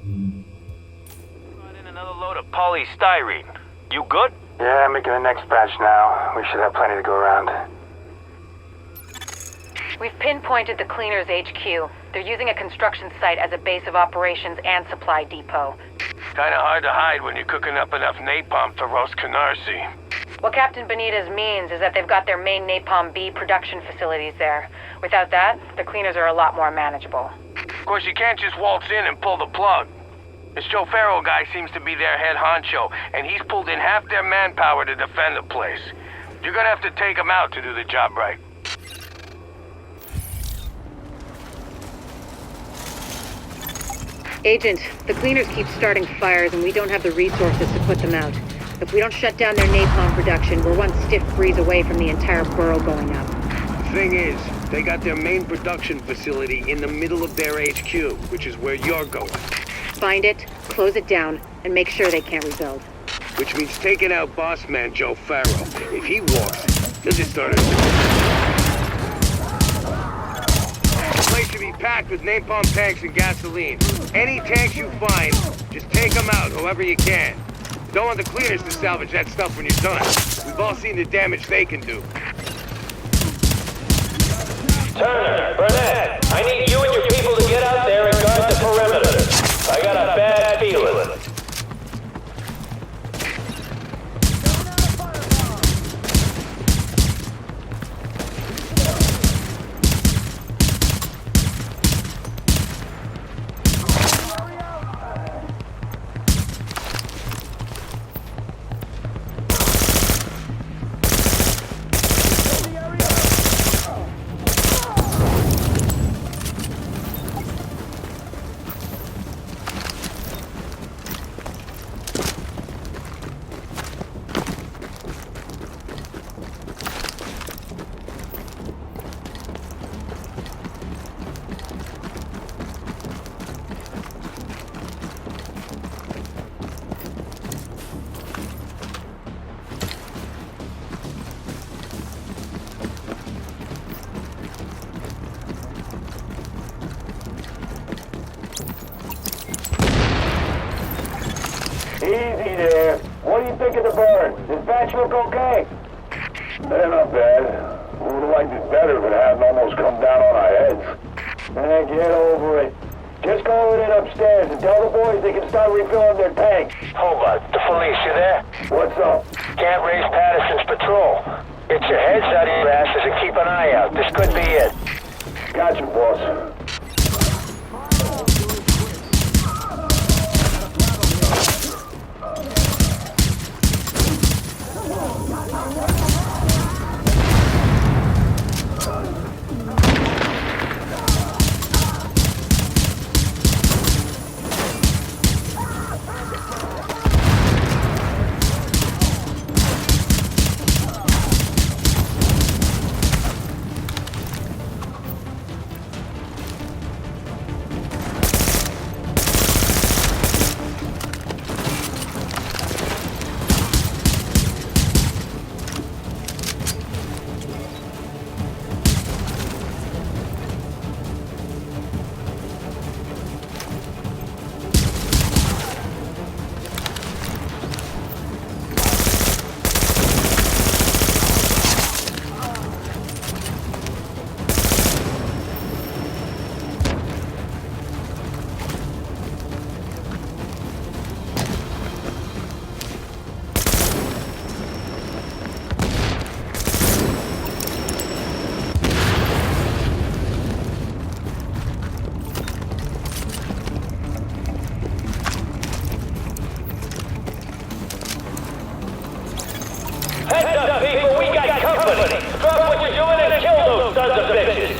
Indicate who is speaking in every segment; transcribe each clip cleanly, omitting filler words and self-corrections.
Speaker 1: Brought in another load of polystyrene. You good?
Speaker 2: Yeah, making the next batch now. We should have plenty to go around.
Speaker 3: We've pinpointed the Cleaners HQ. They're using a construction site as a base of operations and supply depot.
Speaker 1: Kinda hard to hide when you're cooking up enough napalm to roast Canarsie.
Speaker 3: What Captain Benitez means is that they've got their main Napalm B production facilities there. Without that, the Cleaners are a lot more manageable.
Speaker 1: Of course, you can't just waltz in and pull the plug. This Joe Ferro guy seems to be their head honcho, and he's pulled in half their manpower to defend the place. You're gonna have to take him out to do the job right.
Speaker 3: Agent, the Cleaners keep starting fires and we don't have the resources to put them out. If we don't shut down their napalm production, we're one stiff breeze away from the entire borough going up.
Speaker 1: Thing is, they got their main production facility in the middle of their HQ, which is where you're going.
Speaker 3: Find it, close it down, and make sure they can't rebuild.
Speaker 1: Which means taking out boss man Joe Ferro. If he walks, he'll just start The place should be packed with napalm tanks and gasoline. Any tanks you find, just take them out however you can. Don't want the Cleaners to salvage that stuff when you're done. We've all seen the damage they can do.
Speaker 4: Turner, Burnett, I need you and your people to get out there and guard the perimeter. I got a bad feeling. Easy there. What do you think of the bird? Does batch look okay?
Speaker 5: They're not bad. We would have liked it better if it hadn't almost come down on our heads.
Speaker 4: Get over it. Just go over it upstairs and tell the boys they can start refilling their tanks.
Speaker 1: Hold on, the police, you there?
Speaker 5: What's up?
Speaker 1: Can't raise Patterson's patrol. Get your heads out of your asses and keep an eye out. This could be it.
Speaker 5: Gotcha, boss.
Speaker 4: Heads up, people, we got company. Drop what you're doing and kill those sons of bitches.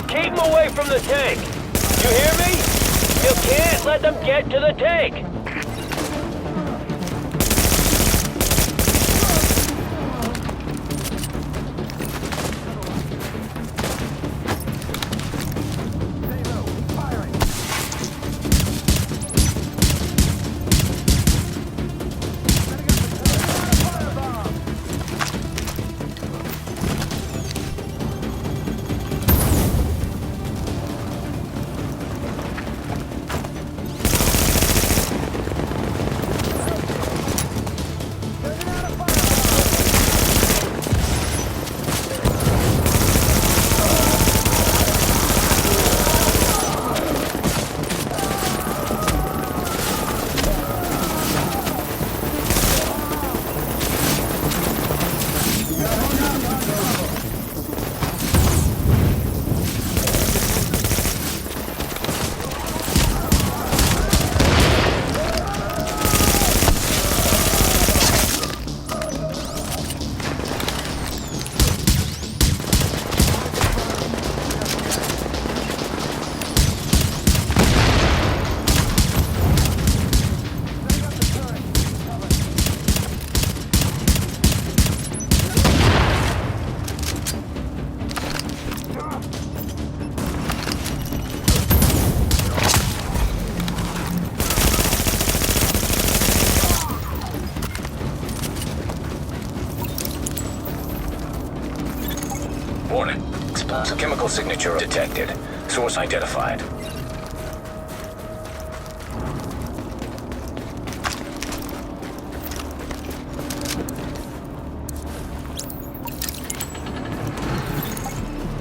Speaker 4: Keep them away from the tank. You hear me? You can't let them get to the tank.
Speaker 6: Warning. Explosive chemical signature detected. Source identified.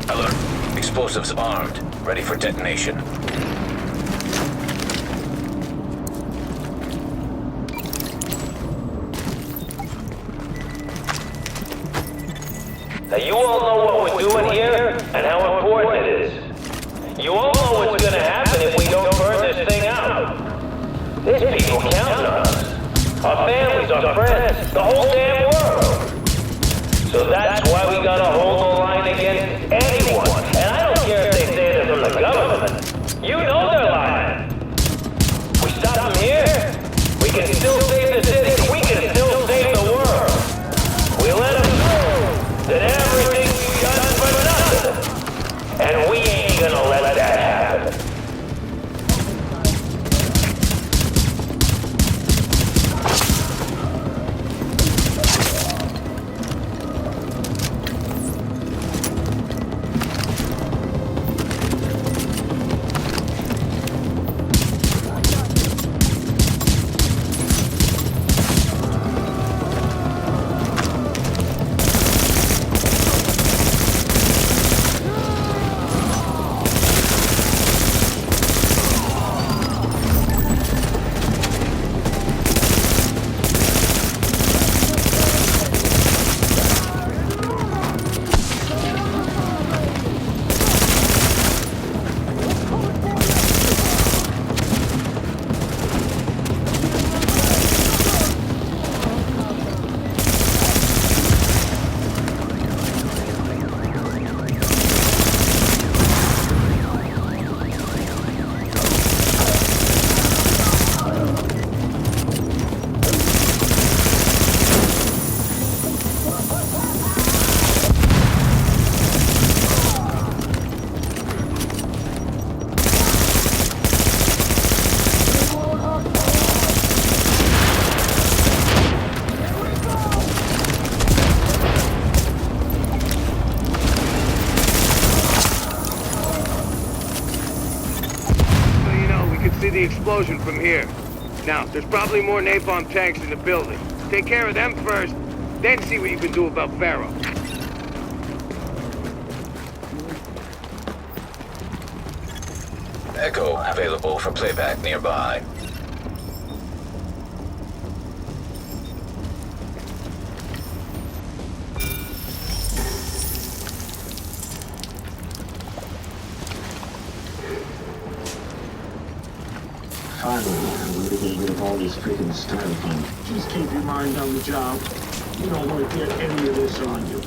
Speaker 6: Alert. Explosives armed. Ready for detonation.
Speaker 4: Now you all know what we're doing here and how important it is. You all know what's gonna happen if we don't burn this thing out. These people count on us. Our families, our friends, the whole damn world. So that's why we gotta hold the line against anyone. And I don't care if they say they're from the government. You know they're lying. We stop them here, we can still save the city. We can still save the world. We let them know that everything we've done for nothing. And we ain't gonna let that happen.
Speaker 1: The explosion from here. Now, there's probably more napalm tanks in the building. Take care of them first, then see what you can do about Ferro.
Speaker 6: Echo available for playback nearby.
Speaker 7: Finally, I'm going to get rid of all this freaking styrofoam. Just keep your mind on the job. You don't want to get any of this on you.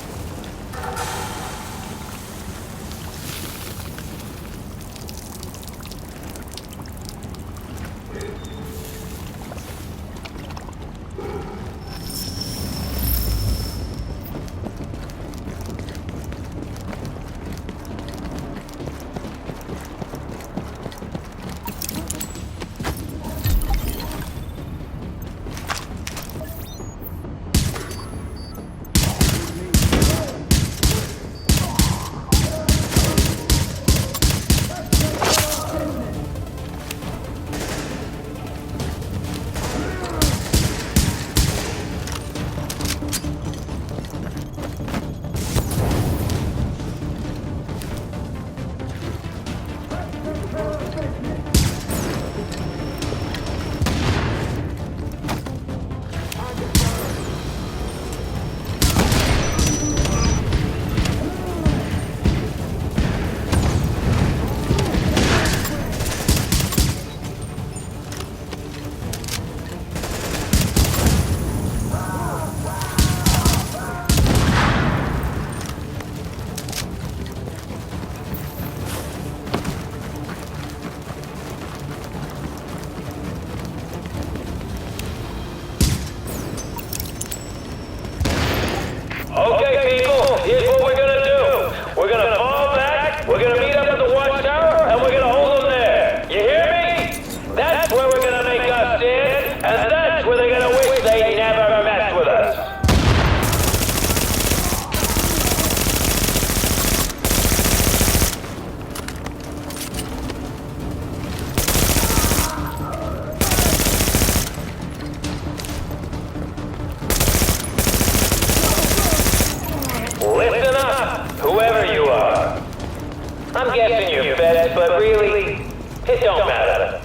Speaker 4: I'm guessing you're fed, but really, it don't matter.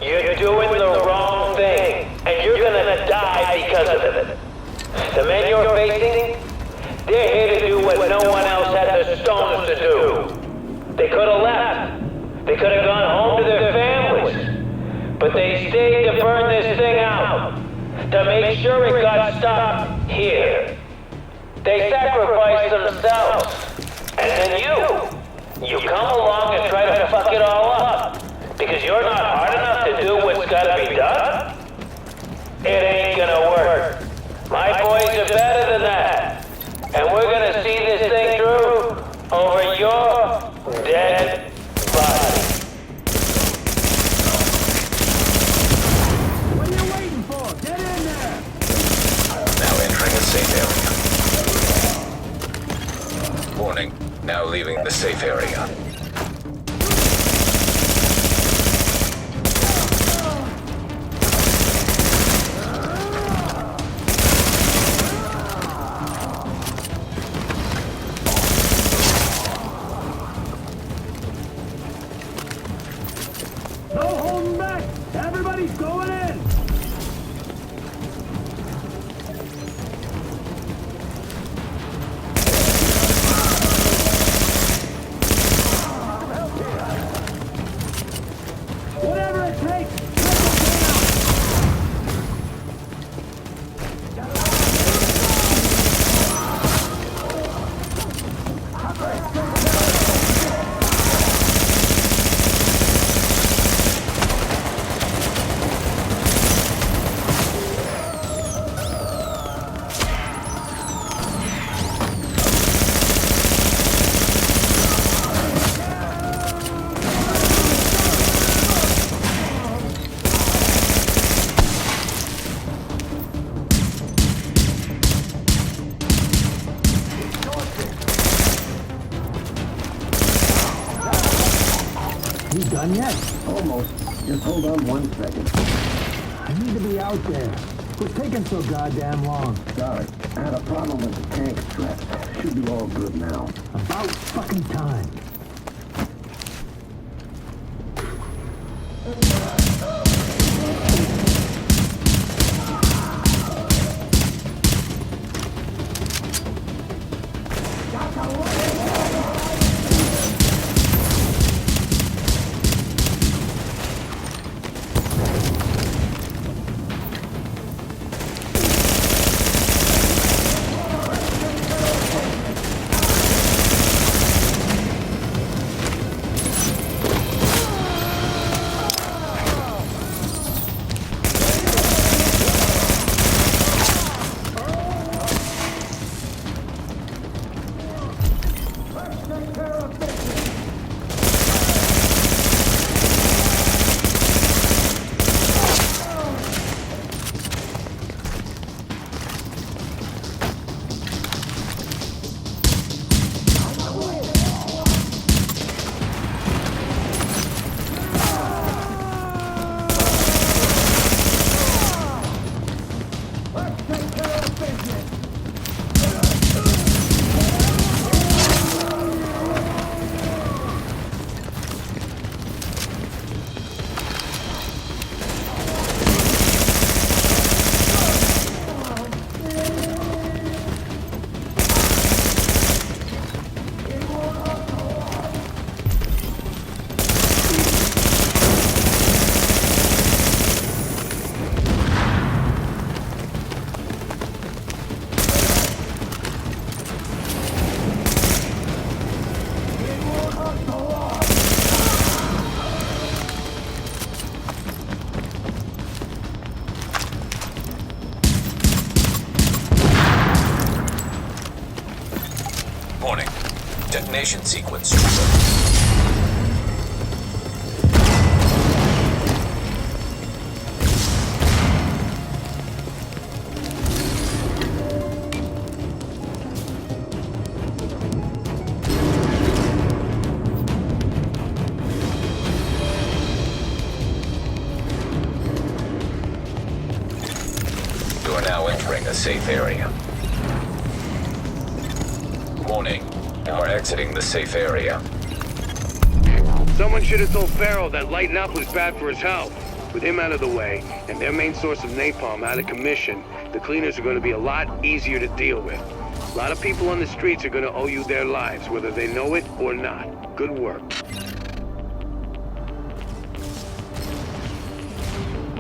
Speaker 4: You're doing the wrong thing, and you're gonna die because of it. The men you're facing, they're here to do what no one else had the stones to do. They could have left. They could have gone home to their families. But they stayed to burn this thing out, to make sure it got stopped here. They sacrificed themselves. And then you come along and try to fuck it all up. Because you're not hard enough to do what's gotta be done? It ain't gonna work. My boys are better than that. And we're gonna see this thing through over your dead body.
Speaker 8: What are you waiting for? Get in there!
Speaker 6: Now entering the safe area. Warning. Now leaving the safe area.
Speaker 8: No holding back! Everybody's going in! Whatever it takes, let You done yet?
Speaker 9: Almost. Just hold on 1 second.
Speaker 8: I need to be out there. What's taking so goddamn long?
Speaker 9: Sorry. I had a problem with the tank strap. Should be all good now.
Speaker 8: About fucking time.
Speaker 6: Warning. Detonation sequence. You are now entering a safe area. Warning. You are exiting the safe area.
Speaker 1: Someone should have told Ferro that lighting up was bad for his health. With him out of the way, and their main source of napalm out of commission, the cleaners are going to be a lot easier to deal with. A lot of people on the streets are going to owe you their lives, whether they know it or not. Good work.